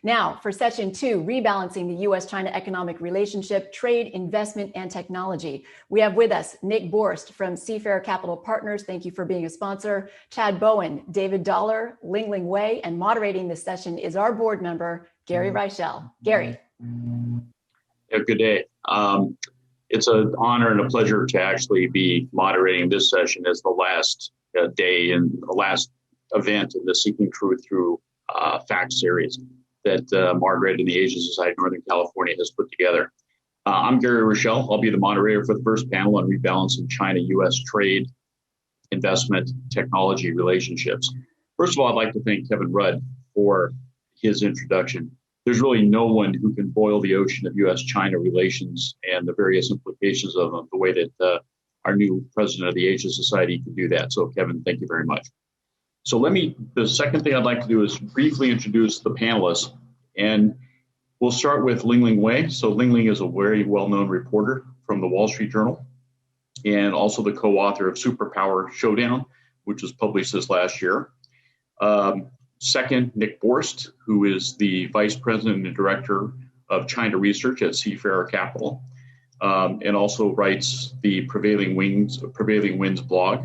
Now, for session 2, rebalancing the U.S.-China economic relationship, trade, investment, and technology. We have with us Nick Borst from Seafarer Capital Partners. Thank you for being a sponsor. Chad Bowen, David Dollar, Lingling Wei, and moderating this session is our board member, Gary Reichel. Gary. Yeah, good day. It's an honor and a pleasure to actually be moderating this session as the last day and the last event in the Seeking Truth Through Facts series that Margaret and the Asian Society of Northern California has put together. I'm Gary Reichel. I'll be the moderator for the first panel on rebalancing China-U.S. trade, investment, technology relationships. First of all, I'd like to thank Kevin Rudd for his introduction. There's really no one who can boil the ocean of U.S.-China relations and the various implications of them the way that our new president of the Asian Society can do that. So, Kevin, thank you very much. So the second thing I'd like to do is briefly introduce the panelists. And we'll start with Lingling Wei. So Lingling is a very well-known reporter from the Wall Street Journal and also the co-author of Superpower Showdown, which was published this last year. Second, Nick Borst, who is the Vice President and Director of China Research at Seafarer Capital, and also writes the Prevailing Winds blog.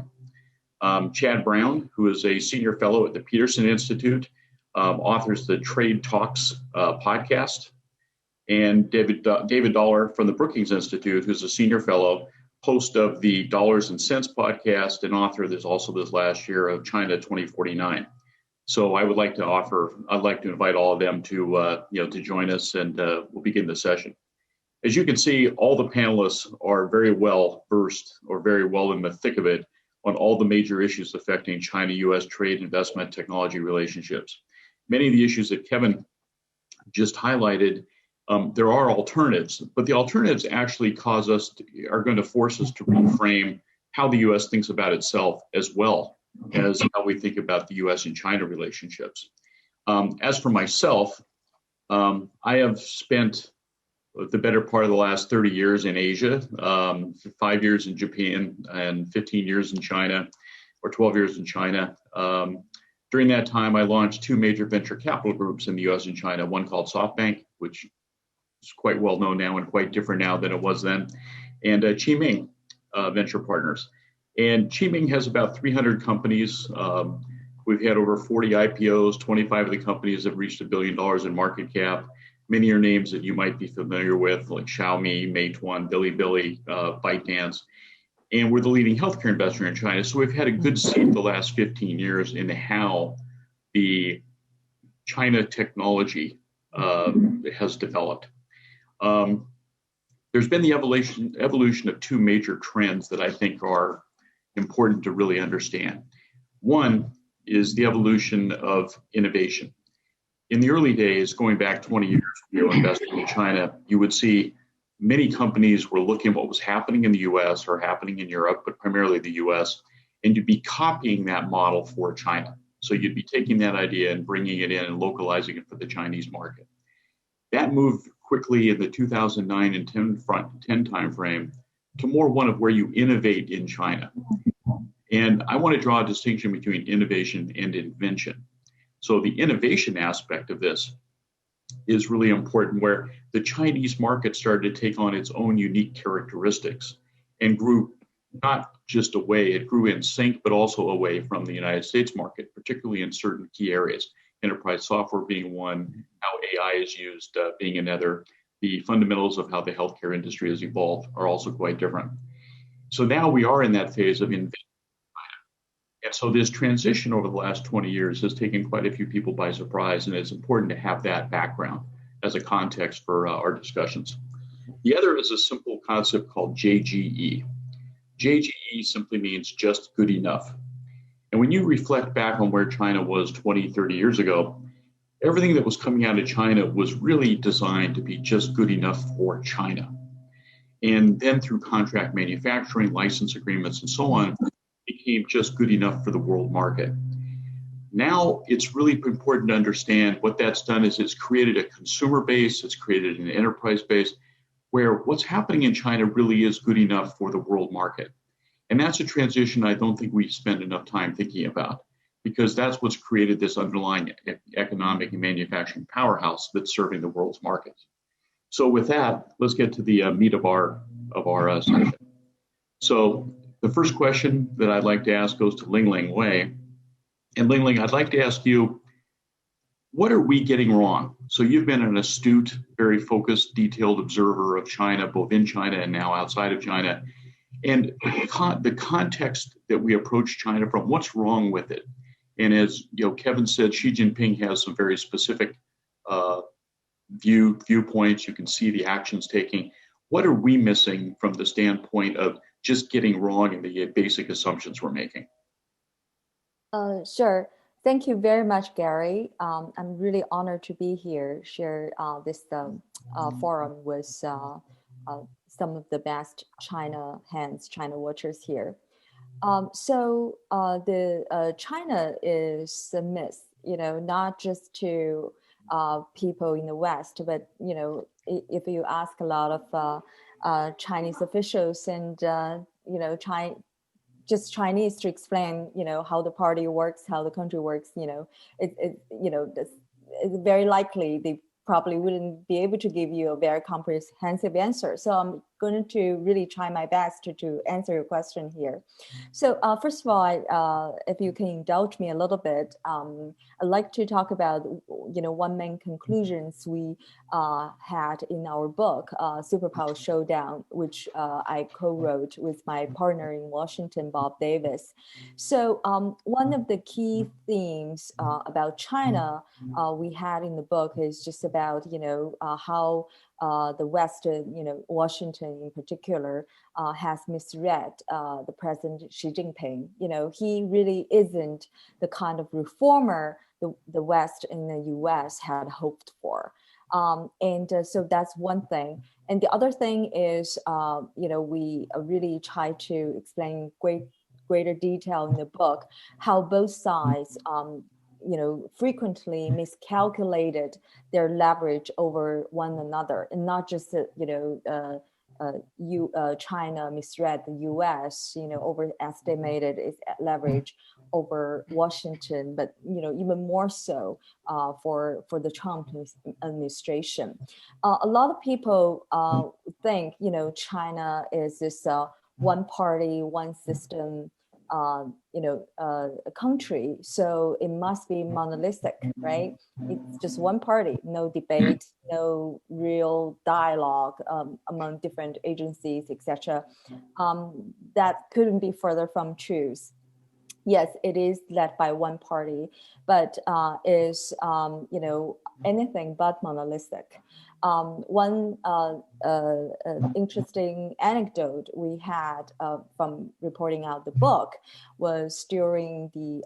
Chad Brown, who is a Senior Fellow at the Peterson Institute, authors the Trade Talks podcast. And David Dollar from the Brookings Institute, who's a Senior Fellow, host of the Dollars and Cents podcast, and author this last year of China 2049. So I'd like to invite all of them to join us, and we'll begin the session. As you can see, all the panelists are very well versed or very well in the thick of it on all the major issues affecting China-U.S. trade, investment, technology relationships. Many of the issues that Kevin just highlighted, there are alternatives, but the alternatives actually are going to force us to reframe how the U.S. thinks about itself as well as how we think about the U.S. and China relationships. As for myself, I have spent the better part of the last 30 years in Asia, 5 years in Japan and 15 years in China, or 12 years in China. During that time, I launched 2 major venture capital groups in the US and China, one called SoftBank, which is quite well known now and quite different now than it was then, and Qiming Venture Partners. And Qiming has about 300 companies. We've had over 40 IPOs, 25 of the companies have reached $1 billion in market cap. Many are names that you might be familiar with, like Xiaomi, Meituan, Bilibili, ByteDance. And we're the leading healthcare investor in China. So we've had a good seat the last 15 years in how the China technology has developed. There's been the evolution of 2 major trends that I think are important to really understand. One is the evolution of innovation. In the early days, going back 20 years when you were investing in China, you would see many companies were looking at what was happening in the US or happening in Europe, but primarily the US, and you'd be copying that model for China. So you'd be taking that idea and bringing it in and localizing it for the Chinese market. That moved quickly in the 2009 and 10 timeframe to more one of where you innovate in China. And I want to draw a distinction between innovation and invention. So the innovation aspect of this is really important, where the Chinese market started to take on its own unique characteristics and grew not just away, it grew in sync, but also away from the United States market, particularly in certain key areas. Enterprise software being one, how AI is used being another. The fundamentals of how the healthcare industry has evolved are also quite different. So now we are in that phase of invention. And so this transition over the last 20 years has taken quite a few people by surprise, and it's important to have that background as a context for our discussions. The other is a simple concept called JGE. JGE simply means just good enough. And when you reflect back on where China was 20, 30 years ago, everything that was coming out of China was really designed to be just good enough for China. And then through contract manufacturing, license agreements, and so on, became just good enough for the world market. Now it's really important to understand what that's done is it's created a consumer base, it's created an enterprise base where what's happening in China really is good enough for the world market. And that's a transition I don't think we spend enough time thinking about. because that's what's created this underlying economic and manufacturing powerhouse that's serving the world's markets. So with that, let's get to the meat of our session. So the first question that I'd like to ask goes to Ling Wei. And Ling, I'd like to ask you, what are we getting wrong? So you've been an astute, very focused, detailed observer of China, both in China and now outside of China. And the context that we approach China from, what's wrong with it? And as Kevin said, Xi Jinping has some very specific viewpoints. You can see the actions taking. What are we missing from the standpoint of just getting wrong in the basic assumptions we're making? Sure. Thank you very much, Gary. I'm really honored to be here, share this forum with some of the best China watchers here. So China is a myth, not just to people in the West, but if you ask a lot of Chinese officials and just Chinese to explain, how the party works, how the country works, it's very likely they probably wouldn't be able to give you a very comprehensive answer. So I'm going to really try my best to answer your question here. So first of all, if you can indulge me a little bit, I'd like to talk about, one main conclusions we had in our book, Superpower Showdown, which I co-wrote with my partner in Washington, Bob Davis. So one of the key themes about China we had in the book is just about, how the West, Washington in particular, has misread the President Xi Jinping. He really isn't the kind of reformer the West and the US had hoped for. So that's one thing. And the other thing is, we really try to explain greater detail in the book how both sides frequently miscalculated their leverage over one another, and not just China misread the U.S. Overestimated its leverage over Washington, but even more so for the Trump administration. A lot of people think China is this one party, one system country, so it must be monolithic, right? It's just one party, no debate, no real dialogue among different agencies, etc. That couldn't be further from truth. Yes, it is led by one party, but is anything but monolithic. One interesting anecdote we had from reporting out the book was during the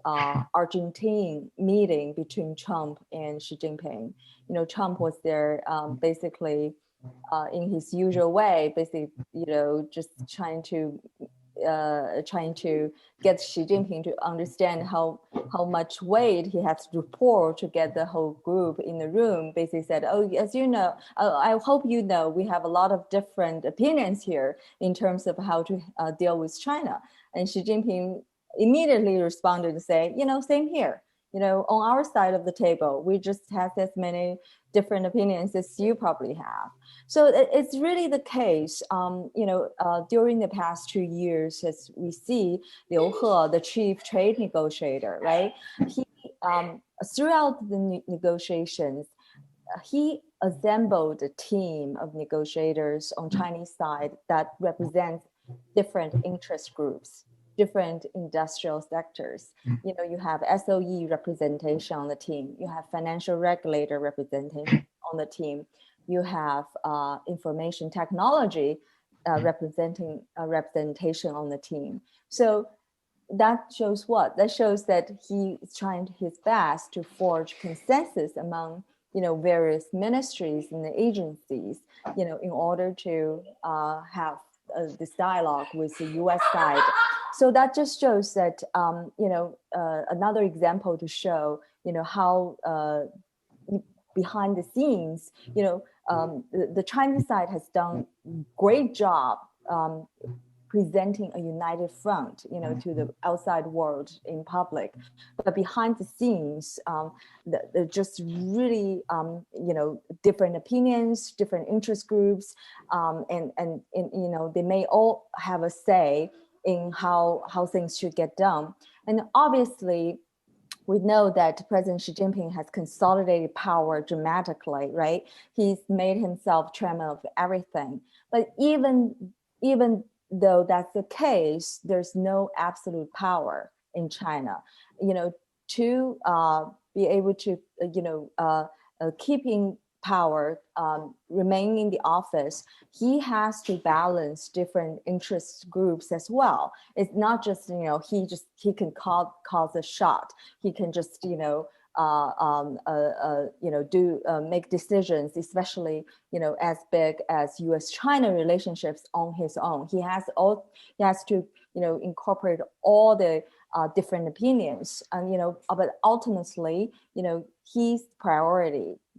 Argentine meeting between Trump and Xi Jinping. Trump was there basically in his usual way, basically, just trying to get Xi Jinping to understand how much weight he has to pour to get the whole group in the room. Basically said, as you know, I hope you know, we have a lot of different opinions here in terms of how to deal with China. And Xi Jinping immediately responded to say, same here. On our side of the table, we just have as many different opinions as you probably have. So it's really the case, during the past 2 years, as we see Liu He, the chief trade negotiator, right? He, throughout the negotiations, he assembled a team of negotiators on Chinese side that represents different interest groups, different industrial sectors. You have SOE representation on the team. You have financial regulator representation on the team. You have information technology representation on the team. So that shows what? That shows that he is trying his best to forge consensus among various ministries and the agencies, in order to have this dialogue with the U.S. side. So that just shows that another example to show how behind the scenes, the Chinese side has done great job presenting a united front, to the outside world in public. But behind the scenes, they're just really, different opinions, different interest groups, and they may all have a say in how things should get done. And obviously, we know that President Xi Jinping has consolidated power dramatically, right? He's made himself chairman of everything. But even though that's the case, there's no absolute power in China. To be able to, keep in power, remain in the office, he has to balance different interest groups as well. It's not just, he can call the shot. He can just, make decisions, especially, as big as U.S.-China relationships on his own. He has to, incorporate all the different opinions, and but ultimately, his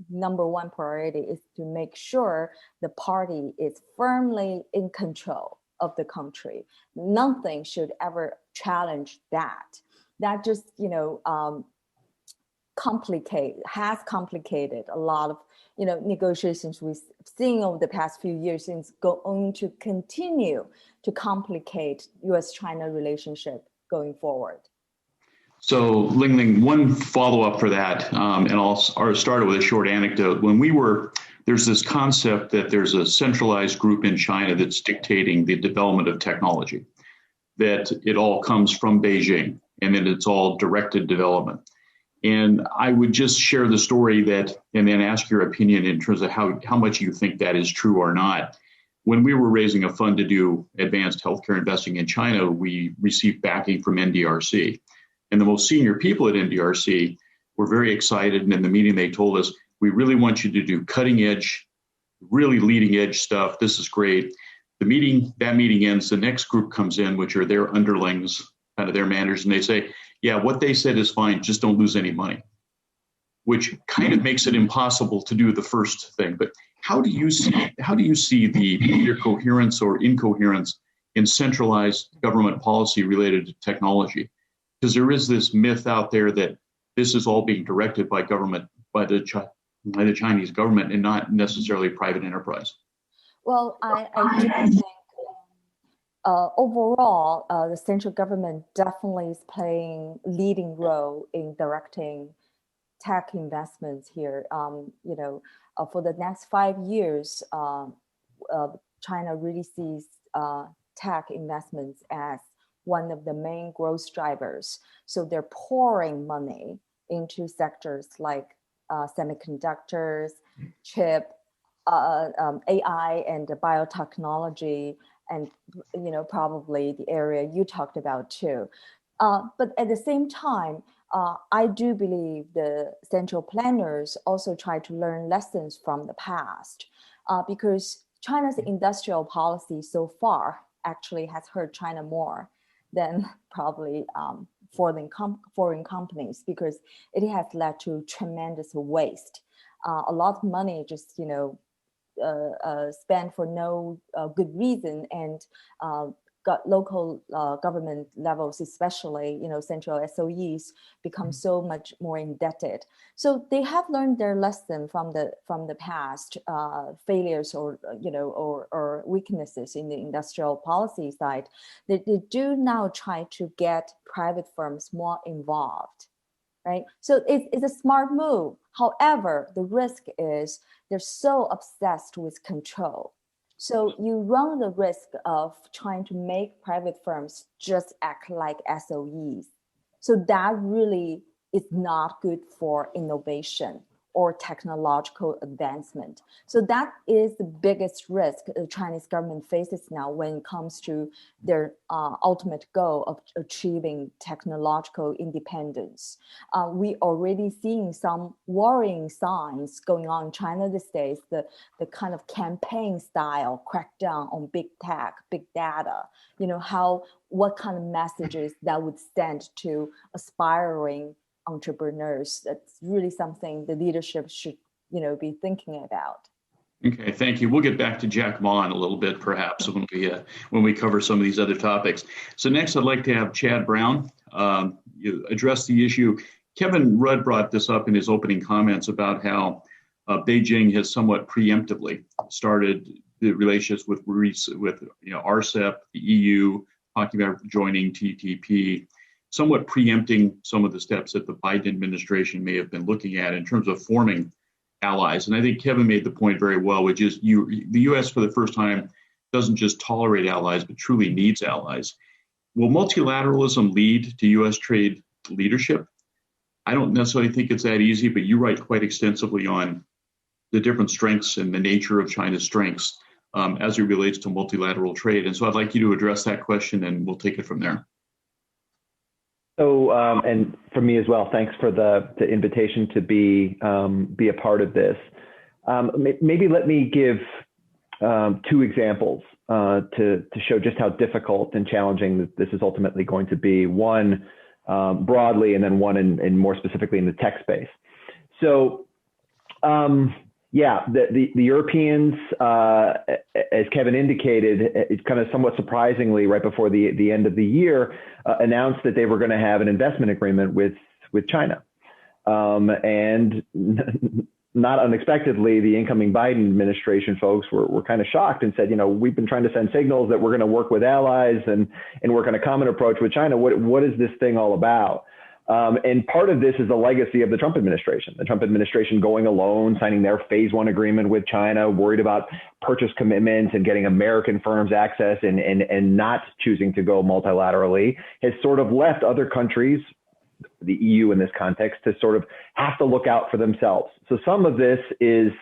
number one priority is to make sure the party is firmly in control of the country. Nothing should ever challenge that. That just, complicated a lot of, negotiations we've seen over the past few years, and it's going to continue to complicate U.S.-China relationship going forward. So, Ling, one follow-up for that, and I'll start with a short anecdote. There's this concept that there's a centralized group in China that's dictating the development of technology, that it all comes from Beijing, and that it's all directed development. And I would just share the story and then ask your opinion in terms of how much you think that is true or not. When we were raising a fund to do advanced healthcare investing in China, we received backing from NDRC. And the most senior people at NDRC were very excited. And in the meeting, they told us, we really want you to do cutting edge, really leading edge stuff. This is great. That meeting ends. The next group comes in, which are their underlings, kind of their managers. And they say, yeah, what they said is fine. Just don't lose any money, which kind of makes it impossible to do the first thing. But how do you see the either coherence or incoherence in centralized government policy related to technology? Because there is this myth out there that this is all being directed by the Chinese government and not necessarily private enterprise. Well, I do think overall, the central government definitely is playing leading role in directing tech investments here. For the next 5 years, China really sees tech investments as one of the main growth drivers. So they're pouring money into sectors like semiconductors, chip, AI, and biotechnology, and probably the area you talked about too. But at the same time, I do believe the central planners also try to learn lessons from the past, because China's industrial policy so far actually has hurt China more than probably foreign companies, because it has led to tremendous waste. A lot of money just spent for no good reason, and got local government levels, especially central SOEs, become so much more indebted. So they have learned their lesson from the past failures or weaknesses in the industrial policy side. They do now try to get private firms more involved, right? So it's a smart move. However, the risk is they're so obsessed with control. So you run the risk of trying to make private firms just act like SOEs. So that really is not good for innovation or technological advancement. So that is the biggest risk the Chinese government faces now when it comes to their ultimate goal of achieving technological independence. We already seeing some worrying signs going on in China these days, the kind of campaign style crackdown on big tech, big data, what kind of messages that would send to aspiring entrepreneurs. That's really something the leadership should be thinking about. Okay, thank you. We'll get back to Jack Ma in a little bit, perhaps, when we cover some of these other topics. So next, I'd like to have Chad Brown you address the issue. Kevin Rudd brought this up in his opening comments about how Beijing has somewhat preemptively started the relationships with RCEP, the EU, talking about joining TTP, somewhat preempting some of the steps that the Biden administration may have been looking at in terms of forming allies. And I think Kevin made the point very well, which is the U.S. for the first time doesn't just tolerate allies, but truly needs allies. Will multilateralism lead to U.S. trade leadership? I don't necessarily think it's that easy, but you write quite extensively on the different strengths and the nature of China's strengths as it relates to multilateral trade. And so I'd like you to address that question, and we'll take it from there. So, and for me as well, thanks for the invitation to be a part of this. Maybe let me give two examples to show just how difficult and challenging this is ultimately going to be. One broadly, and then one in more specifically in the tech space. So, yeah, the Europeans, as Kevin indicated, it's kind of somewhat surprisingly right before the end of the year, announced that they were going to have an investment agreement with China. And not unexpectedly, the incoming Biden administration folks were kind of shocked and said, we've been trying to send signals that we're going to work with allies and work on a common approach with China. What is this thing all about? And part of this is the legacy of the Trump administration. The Trump administration going alone, signing their phase one agreement with China, worried about purchase commitments and getting American firms access and not choosing to go multilaterally, has sort of left other countries, the EU in this context, to sort of have to look out for themselves. So some of this is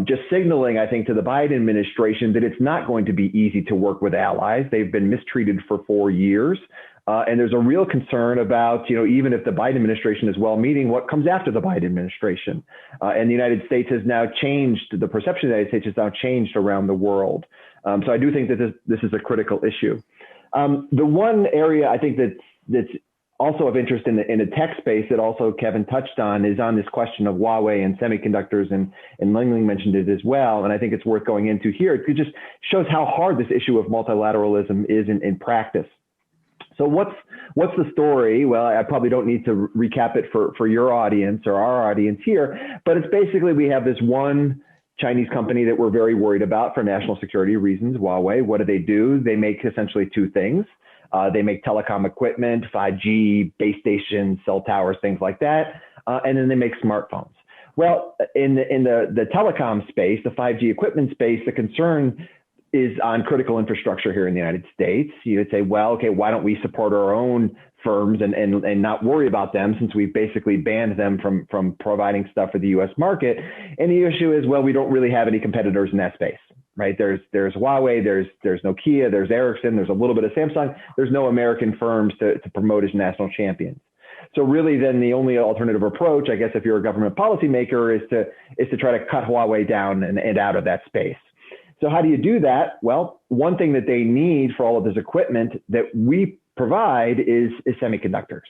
just signaling, I think, to the Biden administration that it's not going to be easy to work with allies. They've been mistreated for 4 years. And there's a real concern about, even if the Biden administration is well-meaning, what comes after the Biden administration. And the United States has now changed, the perception of the United States has now changed around the world. So I do think that this is a critical issue. The one area I think that's also of interest in the tech space that also Kevin touched on is on this question of Huawei and semiconductors, and Ling mentioned it as well. And I think it's worth going into here. It just shows how hard this issue of multilateralism is in practice. So what's the story? Well, I probably don't need to recap it for your audience or our audience here, but it's basically we have this one Chinese company that we're very worried about for national security reasons, Huawei. What do? They make essentially two things. They make telecom equipment, 5G, base stations, cell towers, things like that, and then they make smartphones. Well, in the telecom space, the 5G equipment space, the concern is on critical infrastructure here in the United States. You would say, well, okay, why don't we support our own firms and not worry about them, since we've basically banned them from providing stuff for the U.S. market? And the issue is, well, we don't really have any competitors in that space, right? There's Huawei, there's Nokia, there's Ericsson, there's a little bit of Samsung. There's no American firms to promote as national champions. So really, then the only alternative approach, I guess, if you're a government policymaker, is to try to cut Huawei down and out of that space. So how do you do that? Well, one thing that they need for all of this equipment that we provide is semiconductors.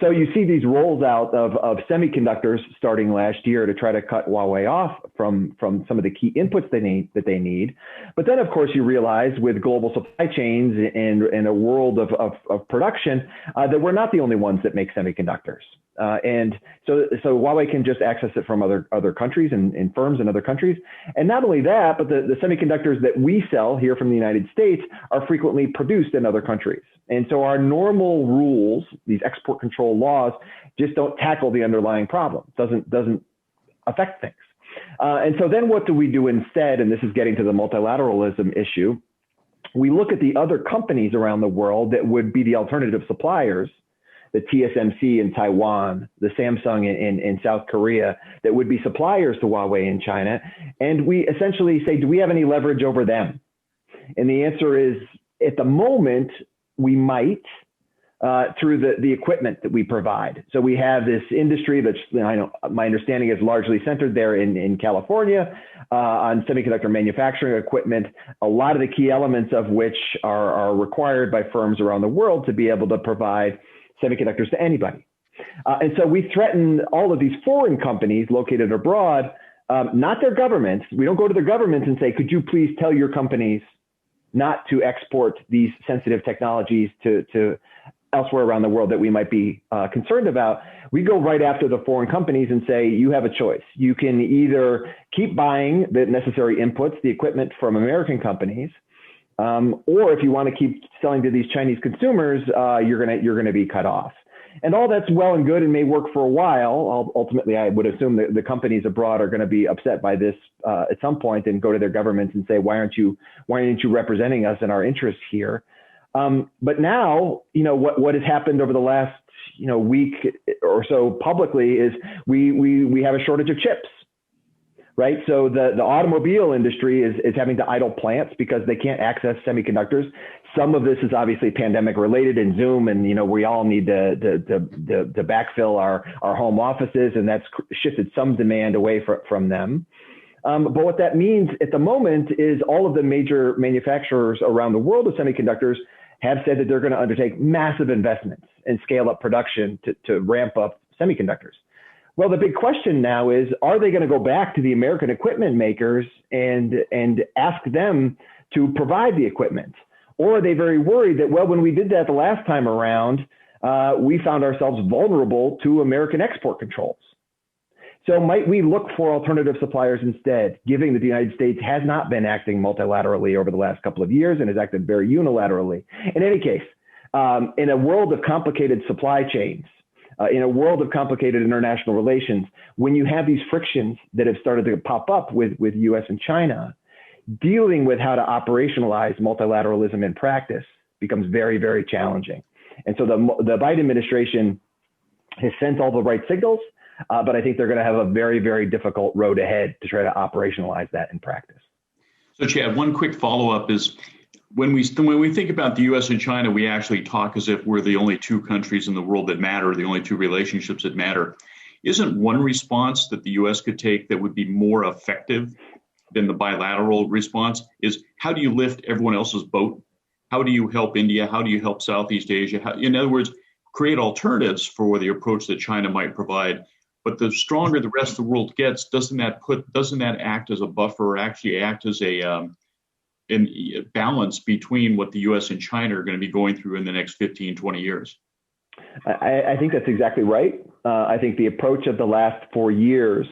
So you see these rolls out of semiconductors starting last year to try to cut Huawei off from some of the key inputs they need. But then, of course, you realize with global supply chains and a world of production that we're not the only ones that make semiconductors. And so Huawei can just access it from other countries and firms in other countries. And not only that, but the semiconductors that we sell here from the United States are frequently produced in other countries. And so our normal rules, these export control laws, just don't tackle the underlying problem, doesn't affect things. And so then what do we do instead? And this is getting to the multilateralism issue. We look at the other companies around the world that would be the alternative suppliers, the TSMC in Taiwan, the Samsung in South Korea, that would be suppliers to Huawei in China. And we essentially say, do we have any leverage over them? And the answer is, at the moment, we might through the equipment that we provide. So we have this industry that's, my understanding is largely centered there in California on semiconductor manufacturing equipment, a lot of the key elements of which are required by firms around the world to be able to provide semiconductors to anybody. And so we threaten all of these foreign companies located abroad not their governments. We don't go to their governments and say, could you please tell your companies not to export these sensitive technologies to elsewhere around the world that we might be concerned about. We go right after the foreign companies and say, you have a choice. You can either keep buying the necessary inputs, the equipment from American companies, or if you want to keep selling to these Chinese consumers, you're gonna be cut off. And all that's well and good and may work for a while. Ultimately, I would assume that the companies abroad are going to be upset by this at some point and go to their governments and say, why aren't you representing us in our interests here? But now, what has happened over the last, week or so publicly is we have a shortage of chips, right? So the automobile industry is having to idle plants because they can't access semiconductors. Some of this is obviously pandemic related and Zoom, and we all need to backfill our home offices, and that's shifted some demand away from them. But what that means at the moment is all of the major manufacturers around the world of semiconductors have said that they're going to undertake massive investments and scale up production to ramp up semiconductors. Well, the big question now is, are they going to go back to the American equipment makers and ask them to provide the equipment? Or are they very worried that, well, when we did that the last time around, we found ourselves vulnerable to American export controls? So might we look for alternative suppliers instead, given that the United States has not been acting multilaterally over the last couple of years and has acted very unilaterally? In any case, in a world of complicated supply chains, in a world of complicated international relations, when you have these frictions that have started to pop up with US and China, dealing with how to operationalize multilateralism in practice becomes very, very challenging. And so the Biden administration has sent all the right signals, but I think they're going to have a very, very difficult road ahead to try to operationalize that in practice. So Chad, one quick follow-up is when we think about the U.S. and China, we actually talk as if we're the only two countries in the world that matter, the only two relationships that matter. Isn't one response that the U.S. could take that would be more effective than the bilateral response is, how do you lift everyone else's boat? How do you help India? How do you help Southeast Asia? In other words, create alternatives for the approach that China might provide. But the stronger the rest of the world gets, doesn't that act as a buffer, or actually act as a balance between what the U.S. and China are going to be going through in the next 15, 20 years? I think that's exactly right. I think the approach of the last 4 years,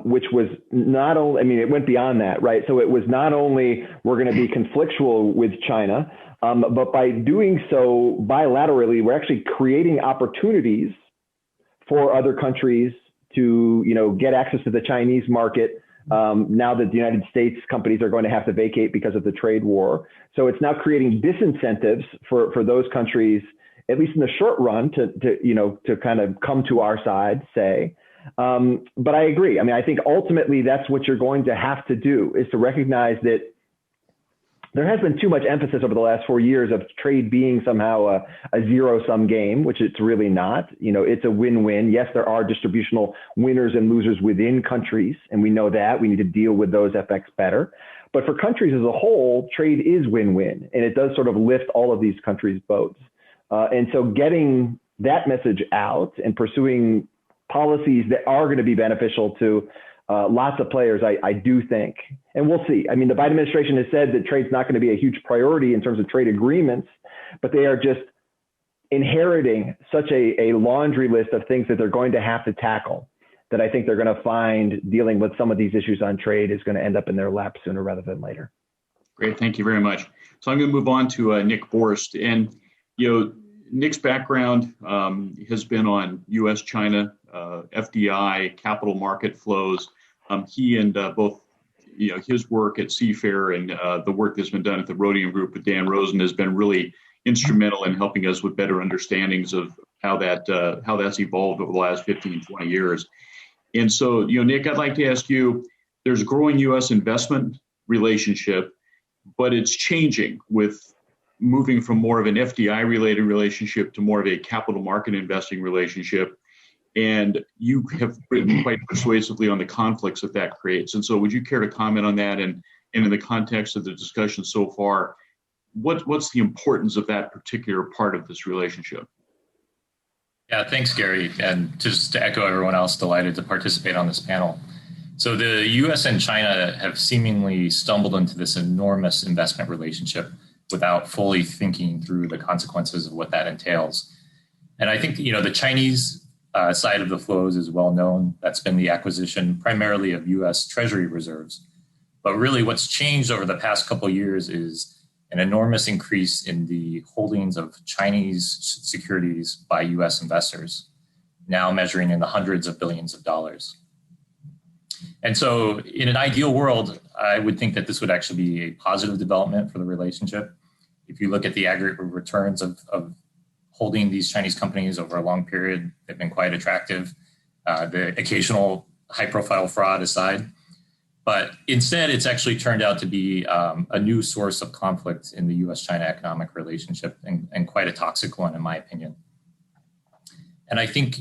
which was not only, it went beyond that, right? So it was not only we're going to be conflictual with China, but by doing so bilaterally, we're actually creating opportunities for other countries to, get access to the Chinese market. Now that the United States companies are going to have to vacate because of the trade war. So it's now creating disincentives for those countries, at least in the short run, to kind of come to our side, say. But I agree. I think ultimately that's what you're going to have to do, is to recognize that there has been too much emphasis over the last 4 years of trade being somehow a zero-sum game, which it's really not. It's a win-win. Yes, there are distributional winners and losers within countries, and we know that. We need to deal with those effects better. But for countries as a whole, trade is win-win, and it does sort of lift all of these countries' boats. And so getting that message out and pursuing policies that are going to be beneficial to lots of players, I do think, and we'll see. The Biden administration has said that trade's not going to be a huge priority in terms of trade agreements, but they are just inheriting such a laundry list of things that they're going to have to tackle, that I think they're going to find dealing with some of these issues on trade is going to end up in their lap sooner rather than later. Great, thank you very much. So I'm going to move on to Nick Borst, and Nick's background has been on U.S.-China, FDI, capital market flows. He and both, his work at Seafair and the work that's been done at the Rhodium Group with Dan Rosen has been really instrumental in helping us with better understandings of how that's evolved over the last 15, 20 years. And so, Nick, I'd like to ask you, there's a growing U.S. investment relationship, but it's changing with moving from more of an FDI-related relationship to more of a capital market investing relationship. And you have written quite persuasively on the conflicts that creates. And so would you care to comment on that? And in the context of the discussion so far, what's the importance of that particular part of this relationship? Yeah, thanks, Gary. And just to echo everyone else, delighted to participate on this panel. So the US and China have seemingly stumbled into this enormous investment relationship without fully thinking through the consequences of what that entails. And I think, the Chinese side of the flows is well known. That's been the acquisition primarily of US Treasury reserves. But really what's changed over the past couple of years is an enormous increase in the holdings of Chinese securities by US investors, now measuring in the hundreds of billions of dollars. And so in an ideal world, I would think that this would actually be a positive development for the relationship. If you look at the aggregate returns of holding these Chinese companies over a long period, they've been quite attractive, the occasional high-profile fraud aside. But instead, it's actually turned out to be a new source of conflict in the US-China economic relationship, and quite a toxic one, in my opinion. And I think,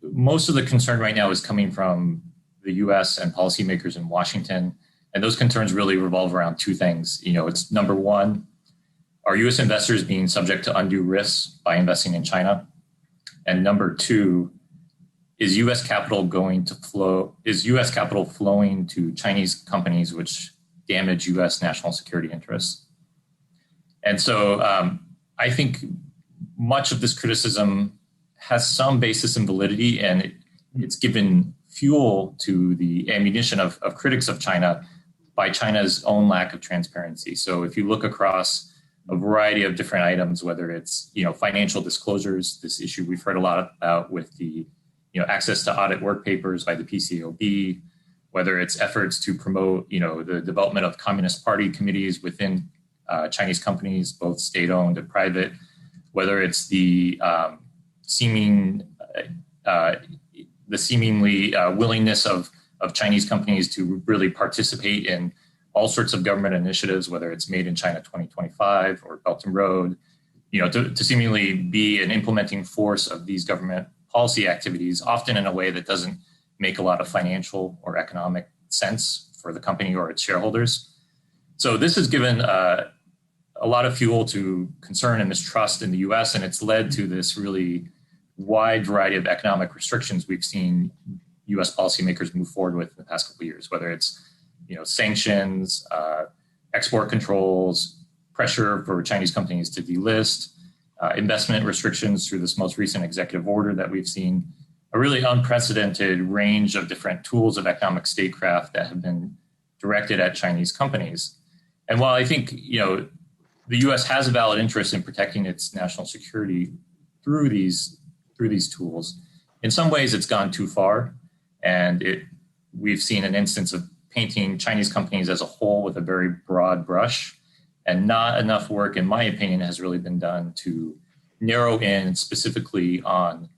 most of the concern right now is coming from the US and policymakers in Washington. And those concerns really revolve around two things. It's number one, are US investors being subject to undue risks by investing in China? And number two, is US capital flowing to Chinese companies which damage US national security interests? And so I think much of this criticism has some basis in validity, and it's given fuel to the ammunition of critics of China by China's own lack of transparency. So if you look across a variety of different items, whether it's financial disclosures, this issue we've heard a lot about with the access to audit work papers by the PCAOB, whether it's efforts to promote the development of Communist Party committees within Chinese companies, both state-owned and private, whether it's the seemingly willingness of Chinese companies to really participate in all sorts of government initiatives, whether it's Made in China 2025 or Belt and Road, to seemingly be an implementing force of these government policy activities, often in a way that doesn't make a lot of financial or economic sense for the company or its shareholders. So this has given a lot of fuel to concern and mistrust in the US, and it's led to this really wide variety of economic restrictions we've seen US policymakers move forward with in the past couple of years, whether it's sanctions, export controls, pressure for Chinese companies to delist, investment restrictions through this most recent executive order that we've seen, a really unprecedented range of different tools of economic statecraft that have been directed at Chinese companies. And while I think, the US has a valid interest in protecting its national security through these tools, in some ways it's gone too far. And we've seen an instance of painting Chinese companies as a whole with a very broad brush, and not enough work, in my opinion, has really been done to narrow in specifically on,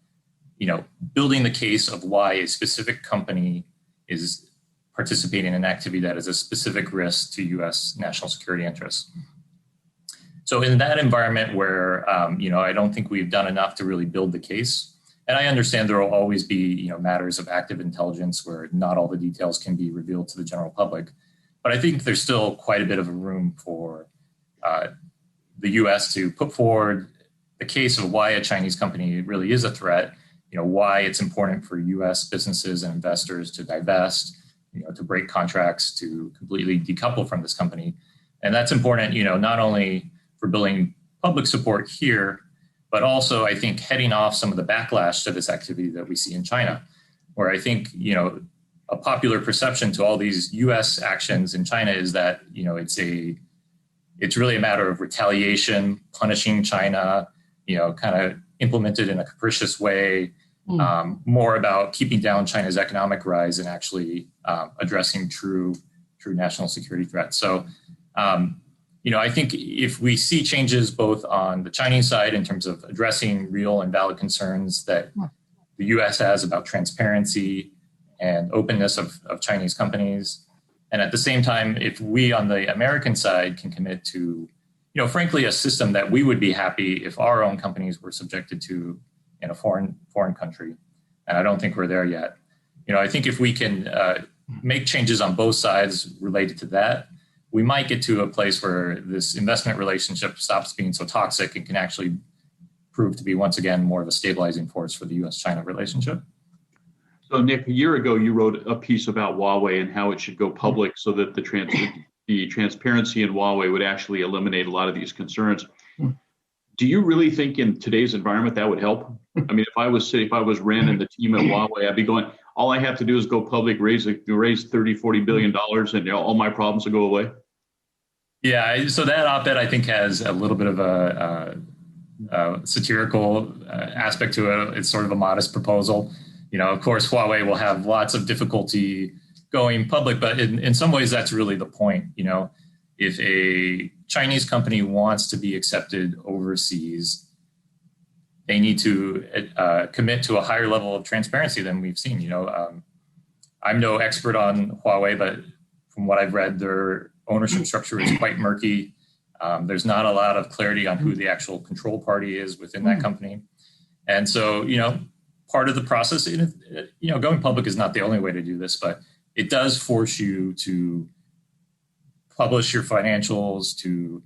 building the case of why a specific company is participating in an activity that is a specific risk to US national security interests. So in that environment where, I don't think we've done enough to really build the case, and I understand there will always be, matters of active intelligence where not all the details can be revealed to the general public. But I think there's still quite a bit of a room for the US to put forward the case of why a Chinese company really is a threat, why it's important for US businesses and investors to divest, to break contracts, to completely decouple from this company. And that's important, not only for building public support here, but also I think heading off some of the backlash to this activity that we see in China, where I think, a popular perception to all these US actions in China is that, it's really a matter of retaliation, punishing China, kind of implemented in a capricious way, more about keeping down China's economic rise and actually addressing true national security threats. So, I think if we see changes both on the Chinese side in terms of addressing real and valid concerns that the US has about transparency and openness of Chinese companies, and at the same time, if we on the American side can commit to, frankly, a system that we would be happy if our own companies were subjected to in a foreign country, and I don't think we're there yet. I think if we can make changes on both sides related to that, we might get to a place where this investment relationship stops being so toxic and can actually prove to be, once again, more of a stabilizing force for the US-China relationship. So Nick, a year ago, you wrote a piece about Huawei and how it should go public so that the transparency in Huawei would actually eliminate a lot of these concerns. Do you really think in today's environment that would help? I mean, if I was Ren and the team at Huawei, I'd be going, all I have to do is go public, raise $30-40 billion, and all my problems will go away. Yeah, so that op-ed I think has a little bit of a satirical aspect to it. It's sort of a modest proposal. Of course, Huawei will have lots of difficulty going public, but in some ways, that's really the point. If a Chinese company wants to be accepted overseas, they need to commit to a higher level of transparency than we've seen. I'm no expert on Huawei, but from what I've read, their ownership structure is quite murky. There's not a lot of clarity on who the actual control party is within that company. And so, part of the process, going public is not the only way to do this, but it does force you to publish your financials, to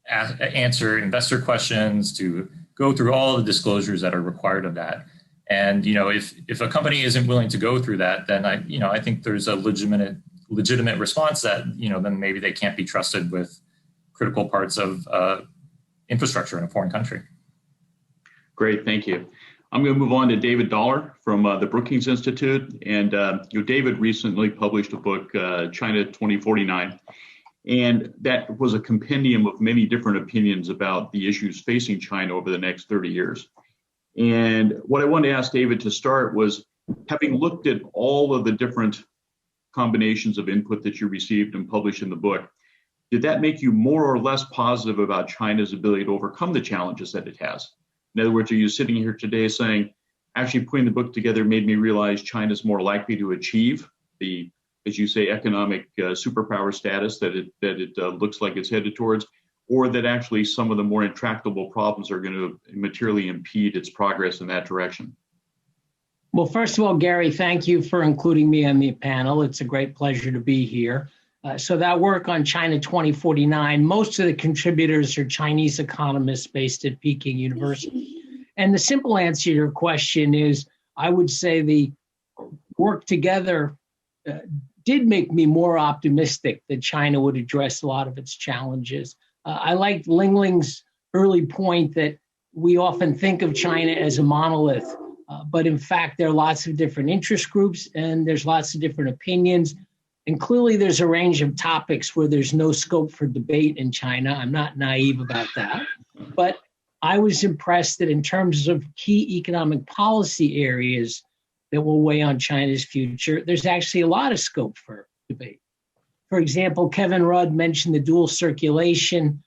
answer investor questions, to go through all the disclosures that are required of that. And, if a company isn't willing to go through that, then I think there's a legitimate response that, then maybe they can't be trusted with critical parts of infrastructure in a foreign country. Great, thank you. I'm going to move on to David Dollar from the Brookings Institute. And David recently published a book, China 2049. And that was a compendium of many different opinions about the issues facing China over the next 30 years. And what I wanted to ask David to start was, having looked at all of the different combinations of input that you received and published in the book, did that make you more or less positive about China's ability to overcome the challenges that it has? In other words, are you sitting here today saying, actually putting the book together made me realize China's more likely to achieve the, as you say, economic superpower status that it looks like it's headed towards, or that actually some of the more intractable problems are going to materially impede its progress in that direction? Well, first of all, Gary, thank you for including me on the panel. It's a great pleasure to be here. So that work on China 2049, most of the contributors are Chinese economists based at Peking University. And the simple answer to your question is, I would say the work together did make me more optimistic that China would address a lot of its challenges. I liked Ling Ling's early point that we often think of China as a monolith, but in fact, there are lots of different interest groups and there's lots of different opinions. And clearly there's a range of topics where there's no scope for debate in China. I'm not naive about that. But I was impressed that in terms of key economic policy areas that will weigh on China's future, there's actually a lot of scope for debate. For example, Kevin Rudd mentioned the dual circulation.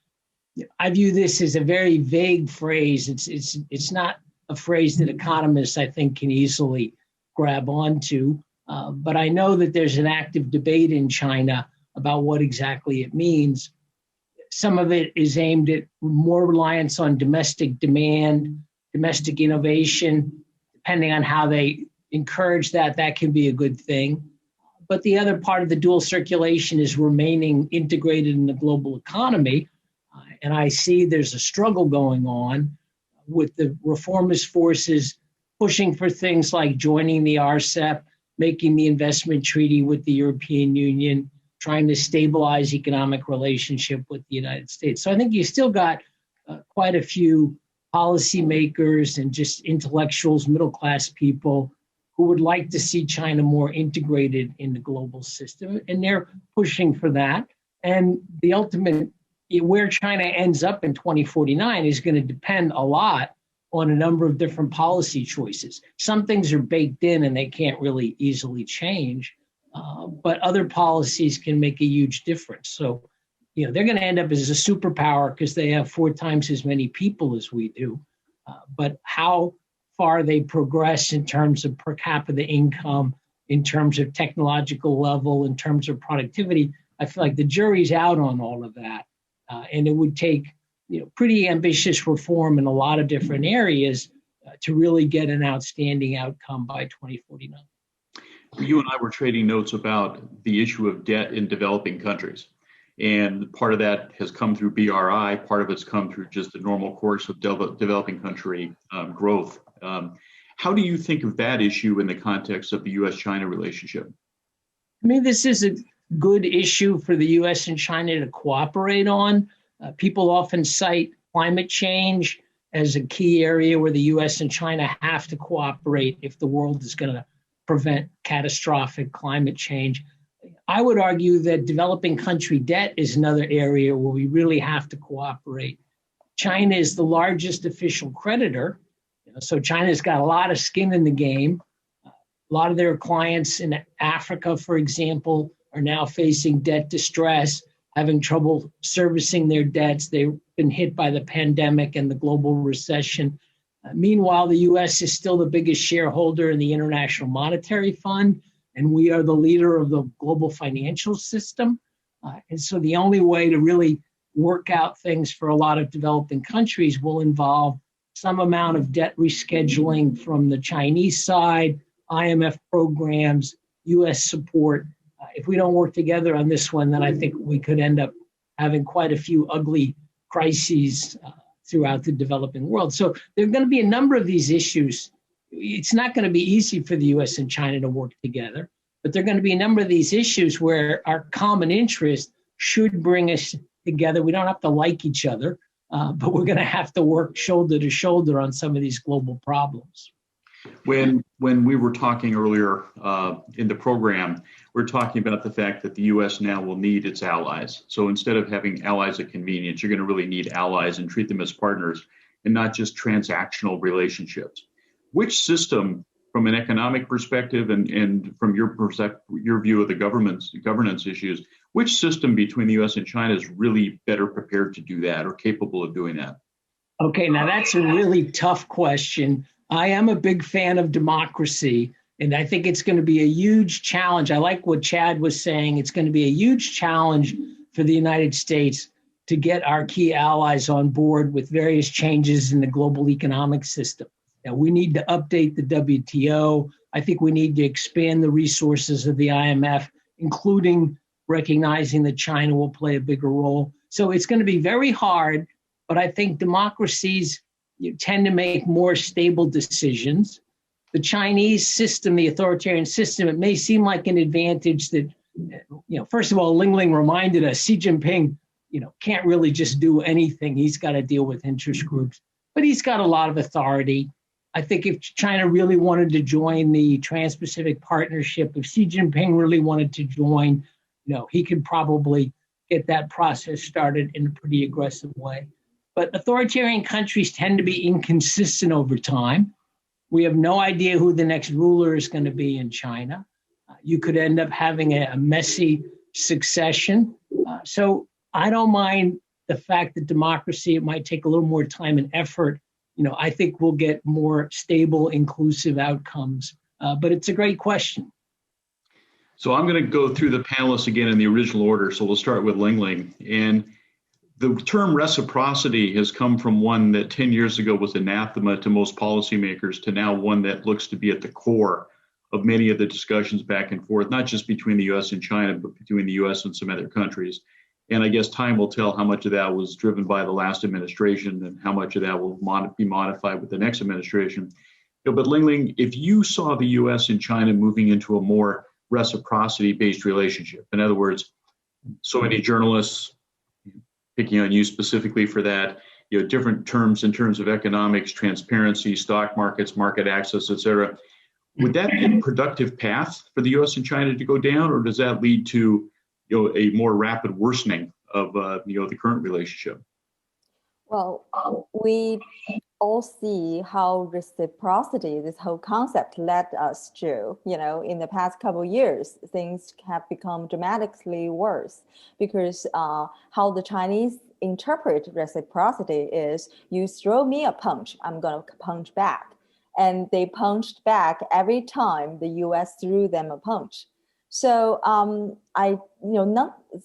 I view this as a very vague phrase. It's not a phrase that economists, I think, can easily grab onto. But I know that there's an active debate in China about what exactly it means. Some of it is aimed at more reliance on domestic demand, domestic innovation. Depending on how they encourage that, that can be a good thing. But the other part of the dual circulation is remaining integrated in the global economy. And I see there's a struggle going on with the reformist forces pushing for things like joining the RCEP, making the investment treaty with the European Union, trying to stabilize economic relationship with the United States. So I think you still got quite a few policymakers and just intellectuals, middle-class people who would like to see China more integrated in the global system, and they're pushing for that. And the ultimate, where China ends up in 2049 is going to depend a lot on a number of different policy choices. Some things are baked in and they can't really easily change, but other policies can make a huge difference. So, they're going to end up as a superpower because they have 4 times as many people as we do. But how far they progress in terms of per capita income, in terms of technological level, in terms of productivity, I feel like the jury's out on all of that. And it would take pretty ambitious reform in a lot of different areas to really get an outstanding outcome by 2049. You and I were trading notes about the issue of debt in developing countries. And part of that has come through BRI, part of it's come through just the normal course of developing country growth. How do you think of that issue in the context of the U.S.-China relationship? I mean, this is a good issue for the U.S. and China to cooperate on. People often cite climate change as a key area where the U.S. and China have to cooperate if the world is going to prevent catastrophic climate change. I would argue that developing country debt is another area where we really have to cooperate. China is the largest official creditor, so China's got a lot of skin in the game. A lot of their clients in Africa, for example, are now facing debt distress, having trouble servicing their debts. They've been hit by the pandemic and the global recession. Meanwhile, the U.S. is still the biggest shareholder in the International Monetary Fund, and we are the leader of the global financial system. And so the only way to really work out things for a lot of developing countries will involve some amount of debt rescheduling from the Chinese side, IMF programs, U.S. support. If we don't work together on this one, then I think we could end up having quite a few ugly crises throughout the developing world. So there are going to be a number of these issues. It's not going to be easy for the U.S. and China to work together, but there are going to be a number of these issues where our common interest should bring us together. We don't have to like each other, but we're going to have to work shoulder to shoulder on some of these global problems. When we were talking earlier in the program, we're talking about the fact that the U.S. now will need its allies. So instead of having allies at convenience, you're going to really need allies and treat them as partners and not just transactional relationships. Which system, from an economic perspective and from your view of the governance issues, which system between the U.S. and China is really better prepared to do that or capable of doing that? Okay, now that's a really tough question. I am a big fan of democracy, and I think it's going to be a huge challenge. I like what Chad was saying. It's going to be a huge challenge for the United States to get our key allies on board with various changes in the global economic system. Now, we need to update the WTO. I think we need to expand the resources of the IMF, including recognizing that China will play a bigger role. So it's going to be very hard, but I think democracies tend to make more stable decisions. The Chinese system, the authoritarian system, it may seem like an advantage that, first of all, Ling Ling reminded us, Xi Jinping, can't really just do anything. He's got to deal with interest groups, but he's got a lot of authority. I think if China really wanted to join the Trans-Pacific Partnership, if Xi Jinping really wanted to join, he could probably get that process started in a pretty aggressive way. But authoritarian countries tend to be inconsistent over time. We have no idea who the next ruler is going to be in China. You could end up having a messy succession. So I don't mind the fact that democracy, it might take a little more time and effort. I think we'll get more stable, inclusive outcomes. But it's a great question. So I'm going to go through the panelists again in the original order. So we'll start with Ling Ling. And the term reciprocity has come from one that 10 years ago was anathema to most policymakers to now one that looks to be at the core of many of the discussions back and forth, not just between the U.S. and China, but between the U.S. and some other countries. And I guess time will tell how much of that was driven by the last administration and how much of that will be modified with the next administration. But Ling Ling, if you saw the U.S. and China moving into a more reciprocity-based relationship, in other words, so many journalists, picking on you specifically for that, different terms in terms of economics, transparency, stock markets, market access, et cetera. Would that be a productive path for the U.S. and China to go down, or does that lead to a more rapid worsening of the current relationship? Well, we all see how reciprocity, this whole concept, led us to, in the past couple of years, things have become dramatically worse because how the Chinese interpret reciprocity is you throw me a punch, I'm going to punch back. And they punched back every time the U.S. threw them a punch. So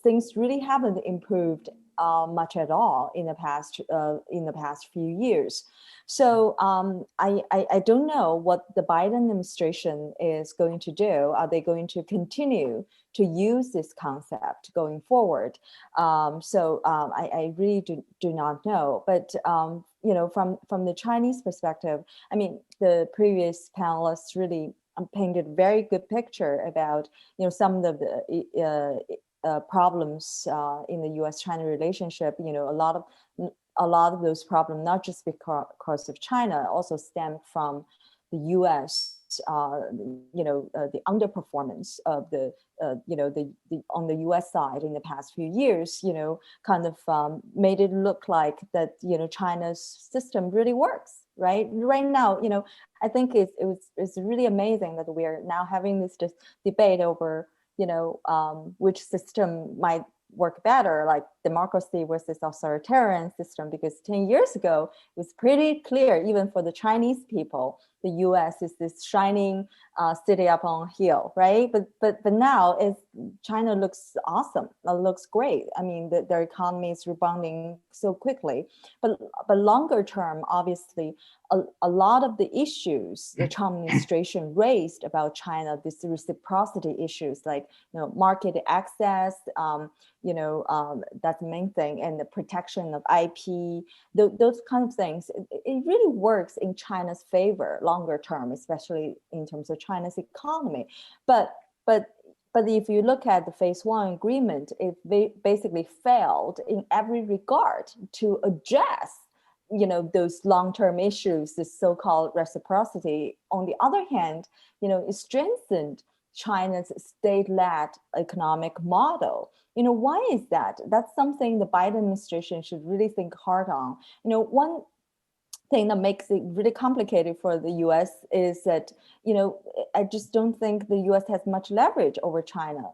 things really haven't improved much at all in the past few years. So I don't know what the Biden administration is going to do. Are they going to continue to use this concept going forward? I really do not know. But from the Chinese perspective, I mean, the previous panelists really painted a very good picture about some of the problems in the U.S.-China relationship. A lot of those problems, not just because of China, also stem from the U.S. The underperformance of the on the U.S. side in the past few years, kind of made it look like that China's system really works. Right now, I think it's really amazing that we are now having this debate over which system might work better, like democracy versus authoritarian system, because 10 years ago, it was pretty clear, even for the Chinese people, the US is this shining city up on a hill, right? But now China looks awesome, it looks great. I mean, their economy is rebounding so quickly. But longer term, obviously, a lot of the issues the Trump administration raised about China, this reciprocity issues, like market access, that's the main thing, and the protection of IP, those kind of things. It really works in China's favor longer term, especially in terms of China's economy. But if you look at the phase one agreement, it basically failed in every regard to address those long-term issues, this so-called reciprocity. On the other hand, it strengthened China's state-led economic model. Why is that? That's something the Biden administration should really think hard on. One thing that makes it really complicated for the U.S. is that, I just don't think the U.S. has much leverage over China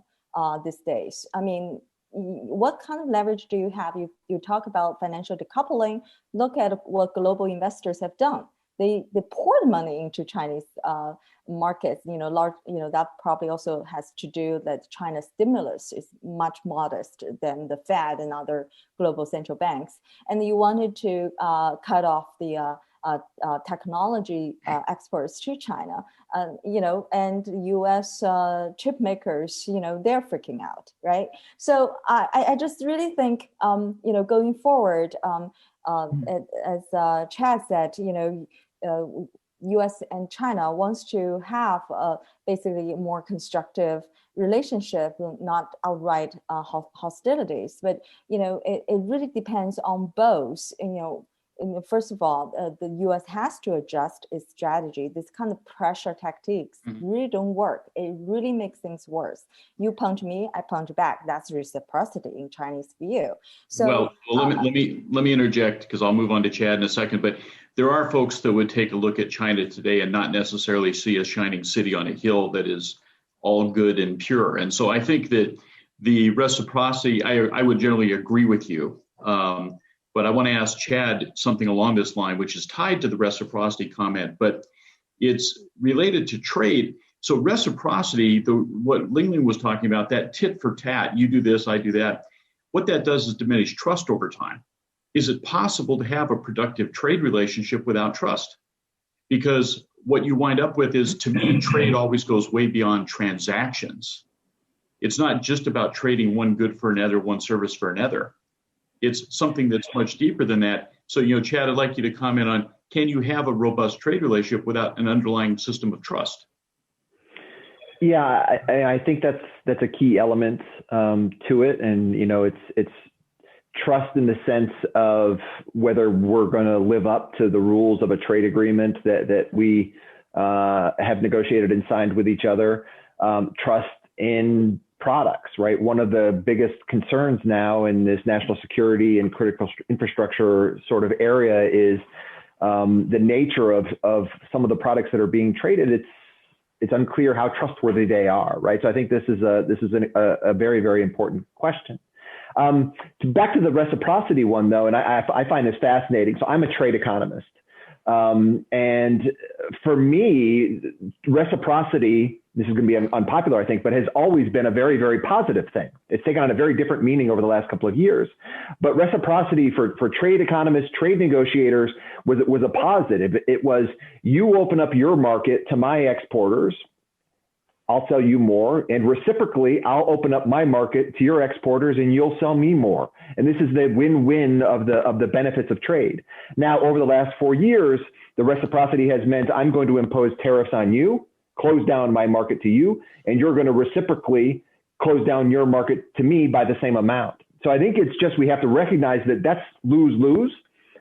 these days. I mean, what kind of leverage do you have? You talk about financial decoupling. Look at what global investors have done. They poured money into Chinese markets. That probably also has to do that China's stimulus is much modest than the Fed and other global central banks. And you wanted to cut off the technology exports to China, and U.S. chip makers, they're freaking out, right? So I just really think, going forward, as Chad said, U.S. and China wants to have basically a more constructive relationship, not outright hostilities. But it really depends on both. First of all, the U.S. has to adjust its strategy. This kind of pressure tactics really don't work. It really makes things worse. You punch me, I punch back. That's reciprocity in Chinese view. So, let me interject, because I'll move on to Chad in a second. But there are folks that would take a look at China today and not necessarily see a shining city on a hill that is all good and pure. And so I think that the reciprocity, I would generally agree with you. But I want to ask Chad something along this line, which is tied to the reciprocity comment, but it's related to trade. So reciprocity, what Ling was talking about, that tit for tat, you do this, I do that, what that does is diminish trust over time. Is it possible to have a productive trade relationship without trust? Because what you wind up with is, to me, trade always goes way beyond transactions. It's not just about trading one good for another, one service for another. It's something that's much deeper than that. So, Chad, I'd like you to comment on, can you have a robust trade relationship without an underlying system of trust? Yeah, I think that's a key element to it. And, it's trust in the sense of whether we're going to live up to the rules of a trade agreement that we have negotiated and signed with each other. Trust in products, right? One of the biggest concerns now in this national security and critical infrastructure sort of area is the nature of some of the products that are being traded. It's unclear how trustworthy they are, right? So I think this is a very, very important question. Back to the reciprocity one, though, and I find this fascinating. So I'm a trade economist. And for me, reciprocity this is going to be unpopular, I think, but has always been a very, very positive thing. It's taken on a very different meaning over the last couple of years. But reciprocity for trade economists, trade negotiators was a positive. It was, you open up your market to my exporters, I'll sell you more, and reciprocally, I'll open up my market to your exporters and you'll sell me more. And this is the win-win of the benefits of trade. Now, over the last 4 years, the reciprocity has meant I'm going to impose tariffs on you, close down my market to you, and you're going to reciprocally close down your market to me by the same amount. So I think it's just, we have to recognize that that's lose-lose,